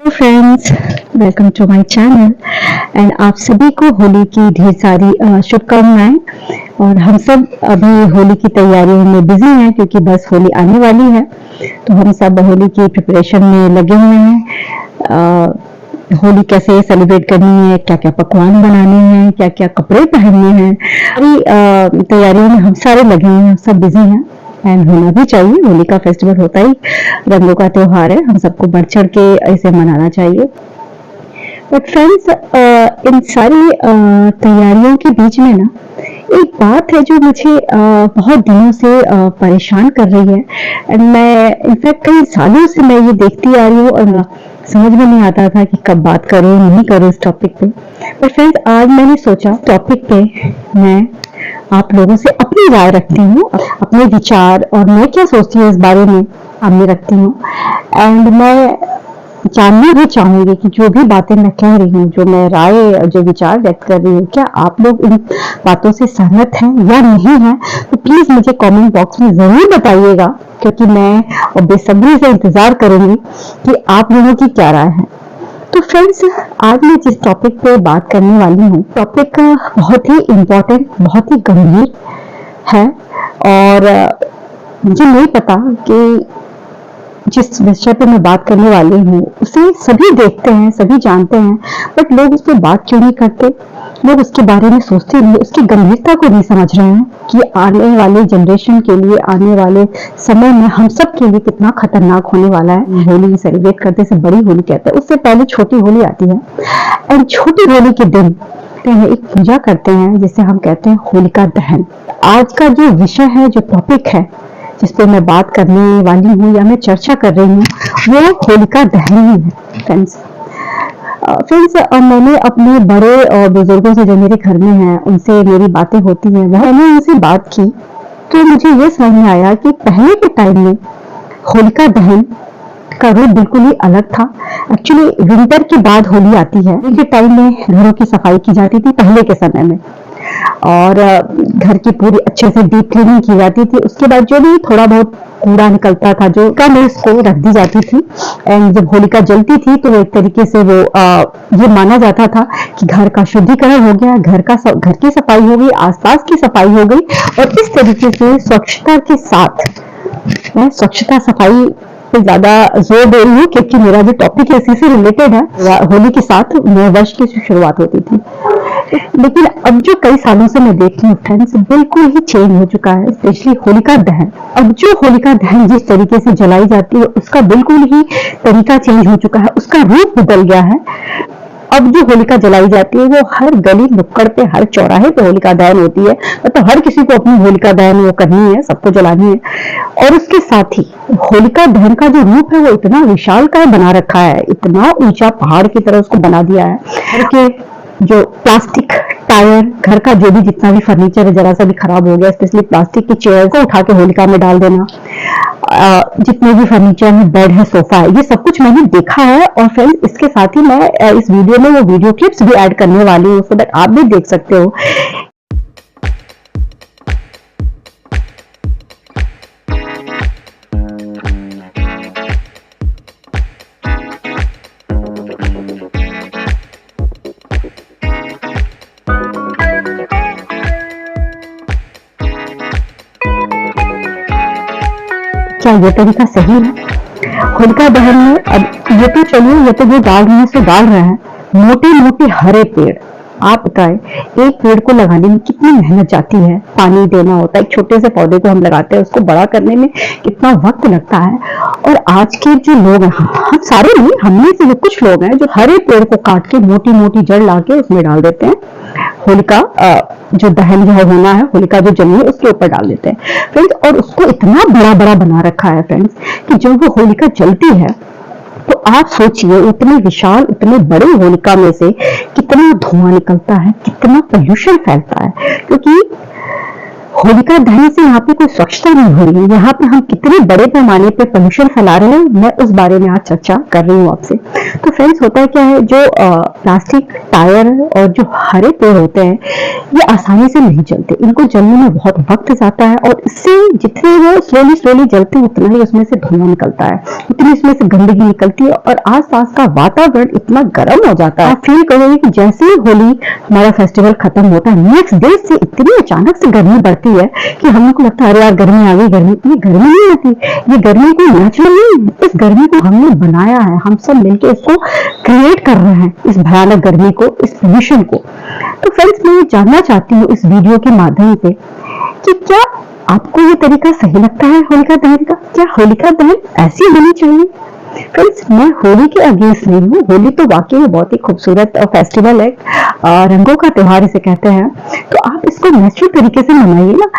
Friends, welcome to my channel and आप सभी को होली की ढेर सारी शुभकामनाएं। और हम सब अभी होली की तैयारियों में बिजी हैं क्योंकि बस होली आने वाली है, तो हम सब होली की प्रिपरेशन में लगे हुए हैं। होली कैसे सेलिब्रेट करनी है, क्या क्या पकवान बनाने हैं, क्या क्या कपड़े पहनने हैं, सारी तैयारियों में हम सारे लगे हुए हैं, सब बिजी हैं एंड होना भी चाहिए। होली का फेस्टिवल होता ही रंगों का त्योहार है, हम सबको बढ़ चढ़ के इसे मनाना चाहिए। बट फ्रेंड्स, इन सारी तैयारियों के बीच में ना एक बात है जो मुझे बहुत दिनों से परेशान कर रही है एंड मैं इनफैक्ट कई सालों से मैं ये देखती आ रही हूँ और समझ में नहीं आता था कि कब बात करूँ नहीं करूँ इस टॉपिक पे। बट फ्रेंड्स, आज मैंने सोचा टॉपिक पे मैं आप लोगों से अपनी राय रखती हूँ, अपने विचार और मैं क्या सोचती हूँ इस बारे में सामने रखती हूँ। एंड मैं जानना भी चाहूंगी कि जो भी बातें मैं कह रही हूँ, जो मैं राय जो विचार व्यक्त कर रही हूँ, क्या आप लोग इन बातों से सहमत हैं या नहीं हैं। तो प्लीज मुझे कमेंट बॉक्स में जरूर बताइएगा, क्योंकि मैं बेसब्री से इंतजार करूंगी कि आप लोगों की क्या राय है। तो फ्रेंड्स, आज मैं जिस टॉपिक पे बात करने वाली हूँ, टॉपिक बहुत ही इम्पोर्टेंट, बहुत ही गंभीर है और मुझे नहीं पता कि जिस विषय पे मैं बात करने वाली हूँ उसे सभी देखते हैं, सभी जानते हैं, बट लोग उस पर बात क्यों नहीं करते। लोग उसके बारे में सोचते नहीं, उसकी गंभीरता को नहीं समझ रहे हैं कि आने वाले जनरेशन के लिए, आने वाले समय में हम सब के लिए कितना खतरनाक होने वाला है। होली सेलिब्रेट करते से बड़ी होली कहते हैं, उससे पहले छोटी होली आती है एंड छोटी होली के दिन एक पूजा करते हैं जिसे हम कहते हैं होलिका दहन। आज का जो विषय है, जो टॉपिक है जिस पे मैं बात करने वाली हूँ या मैं चर्चा कर रही हूँ, वो होलिका दहन ही है। फ्रेंड्स, मैंने अपने बड़े और बुजुर्गों से जो मेरे घर में हैं उनसे मेरी बातें होती हैं, मैंने उनसे बात की तो मुझे ये समझ में आया कि पहले के टाइम में होलिका दहन का रूप बिल्कुल ही अलग था। एक्चुअली विंटर के बाद होली आती है, के टाइम में घरों की सफाई की जाती थी पहले के समय में, और घर की पूरी अच्छे से डीप क्लीनिंग की जाती थी। उसके बाद जो भी थोड़ा बहुत कूड़ा निकलता था जो कम उसको रख दी जाती थी एंड जब होलिका जलती थी तो एक तरीके से वो ये माना जाता था कि घर का शुद्धिकरण हो गया, घर की सफाई हो गई, आसपास की सफाई हो गई। और इस तरीके से स्वच्छता के साथ, मैं स्वच्छता सफाई पे ज्यादा जोर दे रही हूँ क्योंकि मेरा जो टॉपिक है इसी से रिलेटेड है। होली के साथ नए वर्ष की शुरुआत होती थी, लेकिन अब जो कई सालों से मैं देख रही हूँ फ्रेंड्स, बिल्कुल ही चेंज हो चुका है। स्पेशली होलिका दहन, अब जो होलिका दहन जिस तरीके से जलाई जाती है उसका बिल्कुल ही तरीका चेंज हो चुका है, उसका रूप बदल गया है। अब जो होलिका जलाई जाती है वो हर गली नुक्कड़ पे, हर चौराहे पे होलिका दहन होती है। मतलब हर किसी को अपनी होलिका दहन वो करनी है, सबको जलानी है। और उसके साथ ही होलिका दहन का जो रूप है वो इतना विशालकाय बना रखा है, इतना ऊंचा पहाड़ की तरह उसको बना दिया है। घर के जो प्लास्टिक टायर, घर का जो भी जितना भी फर्नीचर है जरा सा भी खराब हो गया, स्पेशली प्लास्टिक की चेयर को उठा के होलिका में डाल देना, जितने भी फर्नीचर है, बेड है, सोफा है, ये सब कुछ मैंने देखा है। और फ्रेंड्स, इसके साथ ही मैं इस वीडियो में वो वीडियो क्लिप्स भी ऐड करने वाली हूँ, सो दैट आप भी देख सकते हो। क्या ये तरीका सही है होलिका दहन में? अब ये तो चलिए, ये तो जो डाल रहे हैं सो डाल रहे हैं, मोटे मोटे हरे पेड़। आप बताएं, एक पेड़ को लगाने में कितनी मेहनत जाती है, पानी देना होता है। एक छोटे से पौधे को हम लगाते हैं, उसको बड़ा करने में कितना वक्त लगता है। और आज के जो लोग हैं, हम सारे नहीं, हमने से जो कुछ लोग हैं जो हरे पेड़ को काट के मोटी मोटी जड़ लाके उसमें डाल देते हैं, होलिका जो दहन जो होना है, होलिका जो जली है उसके ऊपर डाल देते हैं फ्रेंड्स। और उसको इतना बड़ा बड़ा बना रखा है फ्रेंड्स कि जब वो होलिका जलती है तो आप सोचिए इतनी विशाल, इतने बड़े होलिका में से कितना धुआं निकलता है, कितना पोल्यूशन फैलता है। क्योंकि होलिका दहन से यहाँ पे कोई स्वच्छता नहीं हो रही है, यहाँ पे हम कितने बड़े पैमाने पे पोल्यूशन फैला रहे हैं, मैं उस बारे में आज चर्चा कर रही हूँ आपसे। तो फ्रेंड्स होता है क्या है, जो प्लास्टिक टायर और जो हरे पेड़ होते हैं ये आसानी से नहीं जलते, इनको जलने में बहुत वक्त जाता है और इससे जितने वो स्लोली स्लोली जलते हैं उतना ही उसमें से धुआं निकलता है, उतनी इसमें से गंदगी निकलती है और आसपास का वातावरण इतना गर्म हो जाता है। आप फील करोगे कि जैसे ही होली हमारा फेस्टिवल खत्म होता है नेक्स्ट डे से इतनी अचानक से गर्मी बढ़ती है कि हम लोग को लगता है अरे यार गर्मी आ गई। गर्मी, ये गर्मी नहीं आती, ये गर्मी कोई नेचुरल नहीं, इस गर्मी को हमने बनाया है, हम सब मिलकर इसको क्रिएट कर रहे हैं, इस भयानक गर्मी को, इस पोल्यूशन को। तो फ्रेंड्स मैं जानना चाहती हूँ इस वीडियो के माध्यम से कि क्या आपको ये तरीका सही लगता है होलिका दहन का? क्या होलिका दहन ऐसी होनी चाहिए? फ्रेंड्स मैं होली के अगेंस्ट नहीं हूँ, होली तो वाकई में बहुत ही खूबसूरत फेस्टिवल है, रंगों का त्योहार इसे कहते हैं, तो आप इसको नेचुरल तरीके से मनाइए ना।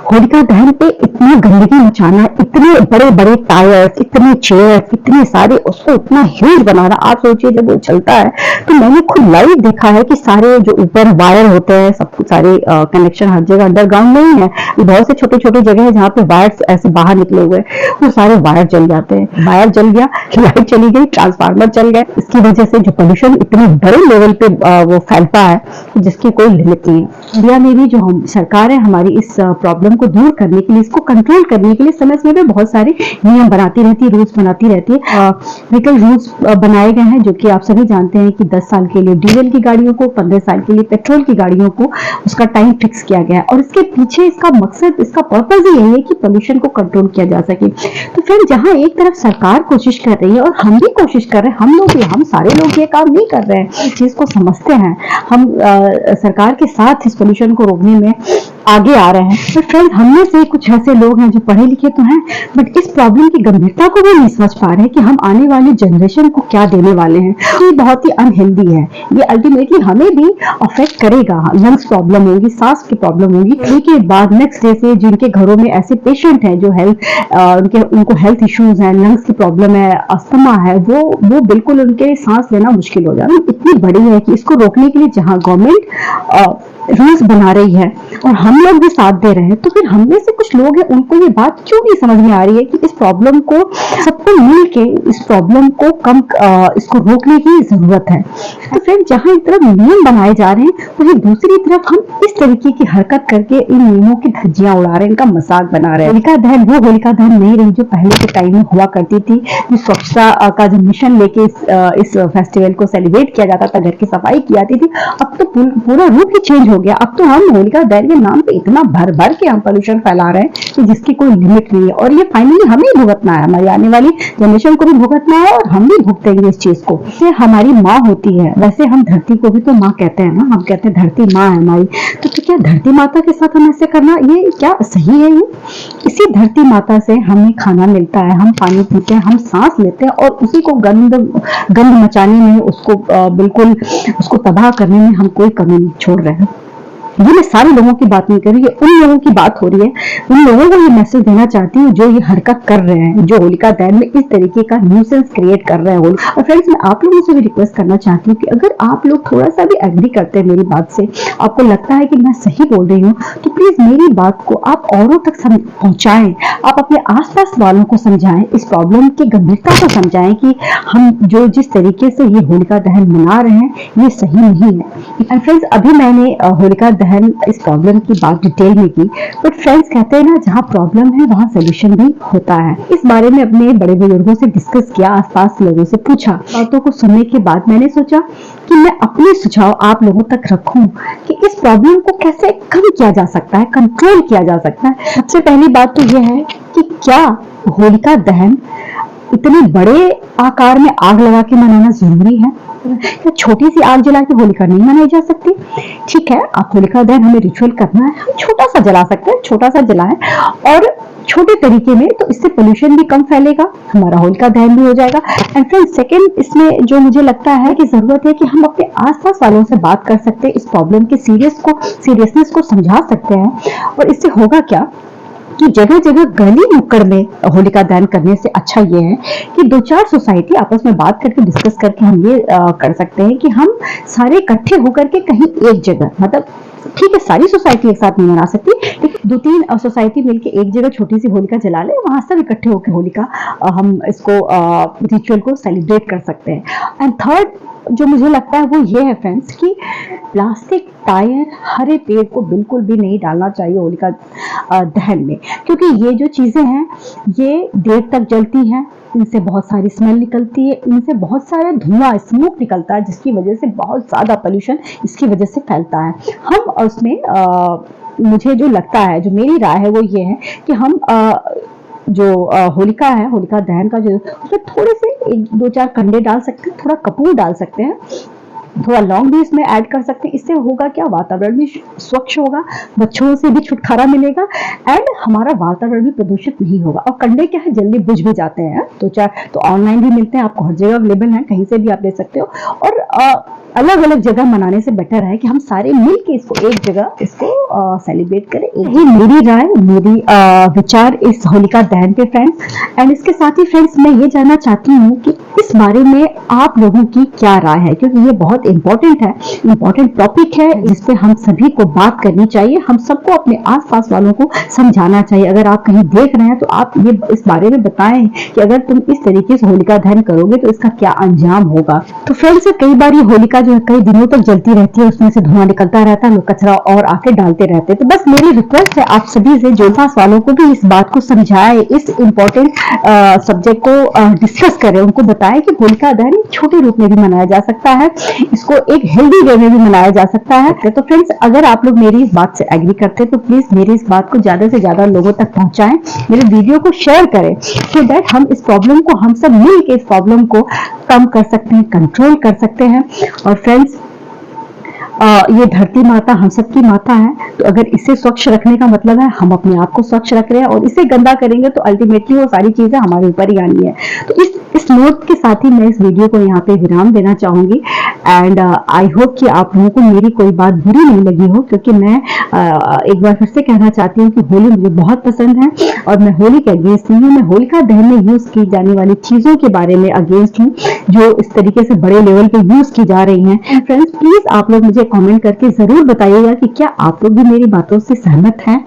होलिका दहन पे इतना गंदगी मचाना, इतने बड़े बड़े टायर्स, इतने चेयर्स, इतने सारे उसको इतना ह्यूज बनाना, आप सोचिए जब वो चलता है तो मैंने खुद लाइव देखा है कि सारे जो ऊपर वायर होते हैं सब कुछ सारे कनेक्शन हर जगह अंडरग्राउंड नहीं है, बहुत से छोटे छोटे जगह है जहाँ पे वायर ऐसे बाहर निकले हुए वो सारे वायर जल जाते हैं। वायर जल गया, लाइट चली गई, ट्रांसफार्मर चल गए, इसकी वजह से जो पोल्यूशन इतने बड़े लेवल पे वो फैलता है जिसकी कोई लिमिट नहीं है। इंडिया में भी जो हम सरकार है हमारी इस प्रॉब्लम को दूर करने के लिए, इसको कंट्रोल करने के लिए समय समय पे बहुत सारे नियम बनाती रहती है, रूल्स बनाती रहती है। व्हीकल रूल्स बनाए गए हैं जो कि आप सभी जानते हैं कि 10 साल के लिए डीजल की गाड़ियों को, 15 साल के लिए पेट्रोल की गाड़ियों को उसका टाइम फिक्स किया गया है और इसके पीछे इसका मकसद, इसका पर्पज ही यही है कि पोल्यूशन को कंट्रोल किया जा सके। तो फिर जहां एक तरफ सरकार कोशिश कर रही है और हम भी कोशिश कर रहे हैं, हम सारे लोग ये काम नहीं कर रहे हैं, इस चीज को समझते हैं, हम सरकार के साथ इस पोल्यूशन को रोकने में आगे आ रहे हैं। तो फ्रेंड्स हमने से कुछ ऐसे लोग हैं जो पढ़े लिखे तो हैं बट इस प्रॉब्लम की गंभीरता को भी नहीं समझ पा रहे हैं कि हम आने वाली जनरेशन को क्या देने वाले हैं। ये बहुत ही अनहेल्दी है, ये अल्टीमेटली हमें भी अफेक्ट करेगा, लंग्स प्रॉब्लम होगी, सांस की प्रॉब्लम होगी। उसके बाद नेक्स्ट डे से जिनके घरों में ऐसे पेशेंट हैं जो उनको हेल्थ इश्यूज हैं, लंग्स की प्रॉब्लम है, अस्थमा है, वो बिल्कुल उनके सांस लेना मुश्किल हो जाए। इतनी बड़ी है कि इसको रोकने के लिए जहां गवर्नमेंट रूल्स बना रही है और हम लोग भी साथ दे रहे हैं, तो फिर हम में से कुछ लोग हैं उनको ये बात क्यों नहीं समझ में आ रही है कि इस प्रॉब्लम को सबको मिलके इस प्रॉब्लम को इसको रोकने की जरूरत है। तो फिर जहां एक तरफ नियम बनाए जा रहे हैं वहीं दूसरी तरफ हम इस तरीके की हरकत करके इन नियमों की धज्जियां उड़ा रहे हैं, इनका मजाक बना रहे हैं। होलिका दहन वो होलिका दहन नहीं रही जो पहले के टाइम में हुआ करती थी, जो स्वच्छता का जो मिशन लेके इस फेस्टिवल को सेलिब्रेट किया जाता था, घर की सफाई की जाती थी। अब तो पूरा रूप ही चेंज हो गया। अब तो हम होलिका दहन के नाम पे इतना भर भर के हम पोल्यूशन फैला रहे हैं कि जिसकी कोई लिमिट नहीं है और ये फाइनली हमें ही भुगतना है, हमारी आने वाली जनरेशन को भी भुगतना है और हम भी भुगतेंगे इस चीज को। ये हमारी माँ होती है, वैसे हम धरती को भी तो माँ कहते हैं ना, हम कहते हैं धरती माँ है हमारी, तो क्या धरती माता के साथ हम ऐसे करना ये क्या सही है? ये इसी धरती माता से हमें खाना मिलता है, हम पानी पीते हैं, हम सांस लेते हैं और उसी को गंद मचाने में, उसको बिल्कुल उसको तबाह करने में हम कोई कमी नहीं छोड़ रहे हैं। ये मैं सारे लोगों की बात नहीं कर रही, उन लोगों की बात हो रही है, उन लोगों को ये मैसेज देना चाहती हूँ जो ये हरकत कर रहे हैं, जो होलिका दहन में इस तरीके का न्यूसेंस क्रिएट कर रहे हैं। और फ्रेंड्स मैं आप लोगों से भी रिक्वेस्ट करना चाहती हूँ कि अगर आप लोग थोड़ा सा भी एग्री करते हैं मेरी बात से, आपको लगता है कि मैं सही बोल रही हूँ, तो प्लीज मेरी बात को आप औरों तक पहुंचाएं, आप अपने आसपास वालों को समझाएं, इस प्रॉब्लम की गंभीरता को समझाएं कि हम जो जिस तरीके से ये होलिका दहन मना रहे हैं ये सही नहीं है। एंड फ्रेंड्स अभी मैंने होलिका इस प्रॉब्लम की बात डिटेल में की, बट फ्रेंड्स कहते हैं ना जहाँ प्रॉब्लम है वहाँ सोल्यूशन भी होता है। इस बारे में अपने बड़े बुजुर्गों से डिस्कस किया, आसपास लोगों से पूछा। बातों को सुनने के बाद मैंने सोचा कि मैं अपने सुझाव आप लोगों तक रखूं कि इस प्रॉब्लम को कैसे कम किया जा सकता है, कंट्रोल किया जा सकता है। सबसे पहली बात तो यह है कि क्या होलिका दहन इतने बड़े आकार में आग लगा के मनाना जरूरी है? क्या छोटी सी आग जला के होलिका नहीं मनाई जा सकती? ठीक है, आप होलिका दहन हमें रिचुअल करना है, हम छोटा सा जला सकते हैं, छोटा सा जलाएं और छोटे तरीके में, तो इससे पोल्यूशन भी कम फैलेगा, हमारा होलिका दहन भी हो जाएगा। एंड फ्रेंड सेकंड इसमें जो मुझे लगता है कि जरूरत है कि हम अपने आसपास वालों से बात कर सकते हैं, इस प्रॉब्लम के सीरियसनेस को समझा सकते हैं। और इससे होगा क्या कि जगह जगह गली नुक्कड़ में होलिका दहन करने से अच्छा ये है कि 2-4 सोसाइटी आपस में बात करके डिस्कस करके हम ये कर सकते हैं कि हम सारे इकट्ठे होकर के कहीं एक जगह, मतलब ठीक है सारी सोसाइटी एक साथ नहीं मना सकती, लेकिन 2-3 सोसाइटी मिलके एक जगह छोटी सी होलिका जला ले, वहां सब इकट्ठे होकर होलिका हम इसको रिचुअल को सेलिब्रेट कर सकते हैं। एंड थर्ड जो मुझे लगता है वो ये है फ्रेंड्स कि प्लास्टिक, टायर, हरे पेड़ को बिल्कुल भी नहीं डालना चाहिए होलिका दहन में, क्योंकि ये जो चीजें हैं ये देर तक जलती हैं, इनसे बहुत सारी स्मेल निकलती है, इनसे बहुत सारा धुआं, स्मोक निकलता है, जिसकी वजह से बहुत ज्यादा पोल्यूशन इसकी वजह से फैलता है। हम उसमें मुझे जो लगता है, जो मेरी राय है वो ये है कि हम जो होलिका है, होलिका दहन का जो उसमें थोड़े से 1-2-4 कंडे डाल सकते हैं, थोड़ा कपूर डाल सकते हैं, थोड़ा लौंग भी इसमें ऐड कर सकते हैं। इससे होगा क्या, वातावरण भी स्वच्छ होगा, बच्चों से भी छुटकारा मिलेगा एंड हमारा वातावरण भी प्रदूषित नहीं होगा। और कंडे क्या है, जल्दी बुझ भी जाते हैं, तो ऑनलाइन भी मिलते हैं, आपको हर जगह अवेलेबल है, कहीं से भी आप ले सकते हो। और अलग अलग जगह मनाने से बेटर है कि हम सारे मिलके इसको एक जगह इसको सेलिब्रेट करें। यही मेरी राय, मेरी विचार इस होलिका दहन पे फ्रेंड्स। एंड इसके साथ ही फ्रेंड्स मैं ये जानना चाहती हूँ कि इस बारे में आप लोगों की क्या राय है, क्योंकि ये बहुत इंपॉर्टेंट है, इंपॉर्टेंट टॉपिक है जिसपे हम सभी को बात करनी चाहिए, हम सबको अपने आसपास वालों को समझाना चाहिए। अगर आप कहीं देख रहे हैं तो आप ये इस बारे में बताएं कि अगर तुम इस तरीके से होलिका दहन करोगे तो इसका क्या अंजाम होगा। तो फ्रेंड्स कई बार ये होलिका जो है कई दिनों तक जलती रहती है, उसमें से धुआं निकलता रहता है, लोग कचरा और आके डालते रहते हैं। तो बस मेरी रिक्वेस्ट है आप सभी से, जो पास वालों को भी इस बात को समझाए, इस इम्पोर्टेंट सब्जेक्ट को डिस्कस करें, उनको बताएं कि होलिका दहन छोटे रूप में भी मनाया जा सकता है, इसको एक हेल्दी वे में भी मनाया जा सकता है। तो फ्रेंड्स अगर आप लोग मेरी इस बात से एग्री करते हैं तो प्लीज मेरी इस बात को ज्यादा से ज्यादा लोगों तक पहुंचाएं, मेरे वीडियो को शेयर करें, सो दैट हम इस प्रॉब्लम को, हम सब मिलकर इस प्रॉब्लम को कम कर सकते हैं, कंट्रोल कर सकते हैं। और फ्रेंड्स ये धरती माता हम सबकी माता है, तो अगर इसे स्वच्छ रखने का मतलब है हम अपने आप को स्वच्छ रख रहे हैं, और इसे गंदा करेंगे तो अल्टीमेटली वो सारी चीजें हमारे ऊपर ही आनी है। तो इस नोट के साथ ही मैं इस वीडियो को यहाँ पे विराम देना चाहूंगी। एंड आई होप कि आप लोगों को मेरी कोई बात बुरी नहीं लगी हो, क्योंकि मैं एक बार फिर से कहना चाहती हूँ कि होली मुझे बहुत पसंद है और मैं होली के अगेंस्ट नहीं हूँ, मैं होलिका दहन में यूज की जाने वाली चीजों के बारे में अगेंस्ट हूँ जो इस तरीके से बड़े लेवल पे यूज की जा रही हैं। फ्रेंड्स प्लीज आप लोग मुझे कमेंट करके जरूर बताइएगा कि क्या आप लोग भी मेरी बातों से सहमत हैं,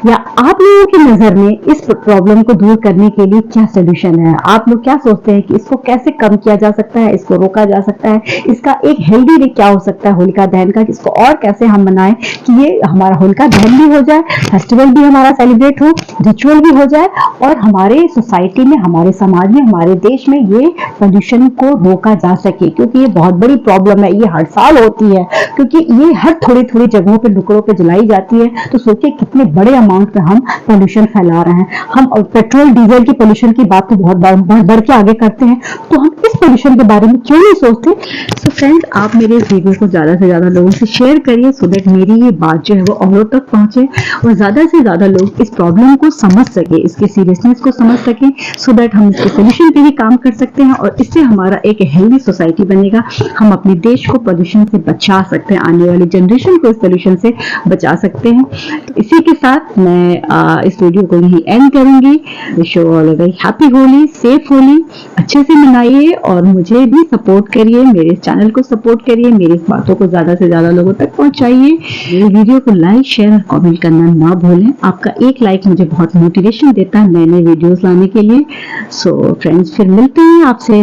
या आप लोगों की नजर में इस प्रॉब्लम को दूर करने के लिए क्या सोल्यूशन है। आप लोग क्या सोचते हैं कि इसको कैसे कम किया जा सकता है, इसको रोका जा सकता है, इसका एक हेल्दी वे क्या हो सकता है होलिका दहन का, इसको और कैसे हम मनाएं कि ये हमारा होलिका दहन भी हो जाए, फेस्टिवल भी हमारा सेलिब्रेट हो, रिचुअल भी हो जाए, और हमारे सोसाइटी में, हमारे समाज में, हमारे देश में ये पोल्यूशन को रोका जा सके, क्योंकि ये बहुत बड़ी प्रॉब्लम है, ये हर साल होती है, क्योंकि ये हर थोड़ी थोड़ी जगहों पे, टुकड़ों पे जलाई जाती है। तो सोचिए कितने बड़े अमाउंट में हम पोल्यूशन फैला रहे हैं। हम पेट्रोल डीजल की पोल्यूशन की बात तो बहुत बढ़ के आगे करते हैं, तो हम इस पोल्यूशन के बारे में क्यों नहीं सोचते। सो फ्रेंड्स आप मेरे इस वीडियो को ज्यादा से ज्यादा लोगों से शेयर करिए, सो दैट मेरी ये बात जो है वो औरों तक पहुंचे और ज्यादा से ज्यादा लोग इस प्रॉब्लम को समझ सके, इसके सीरियसनेस को समझ सके, सो दैट हम इसके सोल्यूशन पे भी काम कर सकते हैं और इससे हमारा एक हेल्दी सोसाइटी बनेगा। हम अपने देश को पोल्यूशन से बचा सकते हैं, आने वाली जनरेशन को इस पोल्यूशन से बचा सकते हैं। तो इसी के साथ मैं इस वीडियो को यहीं एंड करूंगी। Wish you all a very happy Holi, safe Holi, अच्छे से मनाइए और मुझे भी सपोर्ट करिए, मेरे इस चैनल को सपोर्ट करिए, मेरी इस बातों को ज्यादा से ज्यादा लोगों तक पहुंचाइए। मेरे वीडियो को लाइक, शेयर और कमेंट करना ना भूलें। आपका एक लाइक मुझे बहुत मोटिवेशन देता है नए नए वीडियोस लाने के लिए। सो फ्रेंड्स फिर मिलते हैं आपसे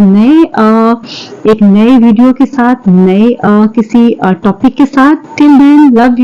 एक नए वीडियो के साथ, नए किसी टॉपिक के साथ। Till then love you.